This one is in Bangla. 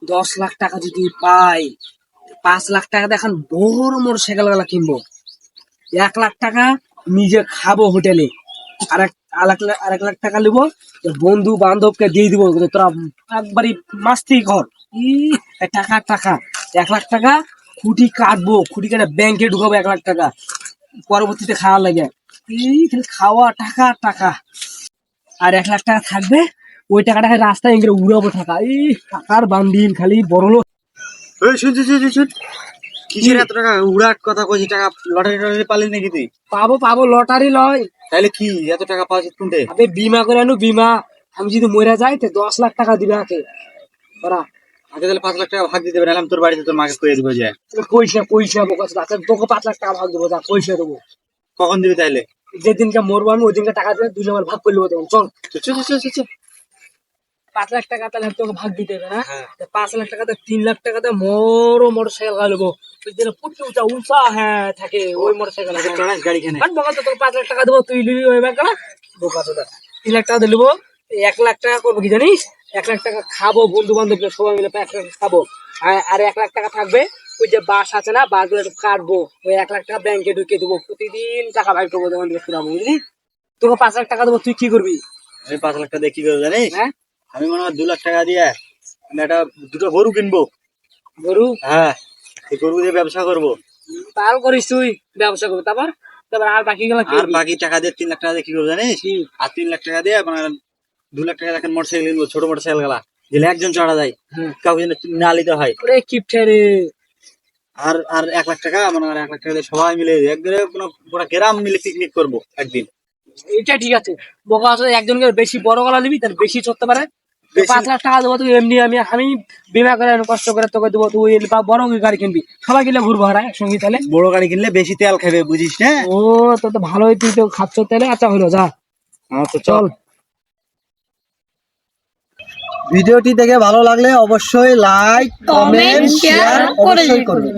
10 লাখ টাকা যদি পাই, 5 লাখ টাকা এখন বড় মোটর সাইকেল গুলা কিনবো। 1 লাখ টাকা নিজে খাবো হোটেলে, আর এক লাখ টাকা নেবো বন্ধু বান্ধবকে দিয়ে দিবো, তোরা একবারই মাস্তি কর। ই টাকা টাকা 1 লাখ টাকা খুঁটি কাটবো, খুঁটি কাটে ব্যাংকে ঢুকাবো 1 লাখ টাকা, পরবর্তীতে খাওয়া লাগে। খালি খাওয়া টাকা টাকা। আর 1 লাখ টাকা থাকবে, ওই টাকাটাকে রাস্তায় এগিয়ে উড়াবো টাকা। টাকার বান্ডিল খালি বড় লোক। শুন, কিসের এত টাকা উড়ার কথা কইছিস? টাকা লটারি টটারি পালি নাকি তুই? পাবো লটারি লয়। তাহলে কি এত টাকা পাওয়া কোনটে? আবে বিমা করে আনু, বিমা। আমি যদি মরে যাই তো 10 লাখ টাকা দিবে আগে ওরা। আগে তাহলে 5 লাখ টাকা ভাগ দিতে পারলাম তোর বাড়িতে, তোর মাকে কয়ে দেবো যে পয়সা বোকা আছে, তোকে 5 লাখ টাকা ভাগ দেবো, যা পয়সা দেবো। কখন দিবি তাহলে? যেদিনকে মরবো আমি ওই দিনকে টাকা দেবে, 2 নম্বর ভাগ করে নেবো তখন। চল চল। 5 লাখ টাকা তাহলে তোকে ভাগ দিতে হবে না? 5 লাখ টাকাতে 3 লাখ টাকাতে মোটর সাইকেল গাড়বো। উঁচা হ্যাঁ থাকে ওই মোটর সাইকেল গাড়ি কেনে। তোকে 5 লাখ টাকা দেবো, তুই নিবি ওই ব্যাংক। বোকা চোদা। 3 লাখ টাকা দিয়ে নেবো। 1 লাখ টাকা করবো কি জানিস? 1 লাখ টাকা খাবো বন্ধু বান্ধব সবাই মিলে, 1 লাখ খাবো। আর 1 লাখ টাকা থাকবে, ওই যে বাস আছে না, বাস গুলো কাটবো। ওই 1 লাখ টাকা ব্যাংকে ঢুকিয়ে দেবো, প্রতিদিন টাকা ভাগ করবো, তখন ফিরাবো, বুঝলি? তোকে 5 লাখ টাকা দেবো, তুই কি করবি? আমি 5 লাখ টাকা দিয়ে কি করবো জানিস? হ্যাঁ, আমি মনে হয় 2 লাখ টাকা দিয়ে আমি দুটো গরু কিনবো। গরু? হ্যাঁ, এই গরু দিয়ে ব্যবসা করবো। তাও করিস তুই ব্যবসা করবি, তারপর তারপর আর বাকি গেলা আর বাকি টাকা দিয়ে 3 লাখ টাকা দিয়ে কি করবো জানিস? আর 3 লাখ টাকা দিয়ে মানে 2 লাখ টাকা এখন মোটর সাইকেল কিনবো, ছোট মোটর সাইকেল গেলা যেগুলো একজন চড়া যায়, কাউকে যেন না নিতে হয়। ওরে কিপটে রে। আর আর 1 লাখ টাকা মানে 1 লাখ টাকা দিয়ে সবাই মিলে একবারে কোনো পুরো গ্রাম মিলে পিকনিক করবো একদিন। এটা ঠিক আছে। বোকা আছে, একজনকে বেশি বড় গলা নিবি তার বেশি চড়তে পারে। বেশি- 5 লাখ টাকা দেবো, তুই এমনি আমি বিমা করে কষ্ট করে তোকে দেবো, তুই বড় গাড়ি কিনবি, সবাই কিনলে ঘুরবো হারা একসঙ্গে। তাহলে বড় গাড়ি কিনলে বেশি তেল খাবে, বুঝিস না? ও তো ভালোই, তুই তো খাচ্ছ তাহলে। আচ্ছা হলো, যা আচ্ছা চল। ভিডিওটি দেখে ভালো লাগলে অবশ্যই লাইক, কমেন্ট, শেয়ার অবশ্যই করবেন।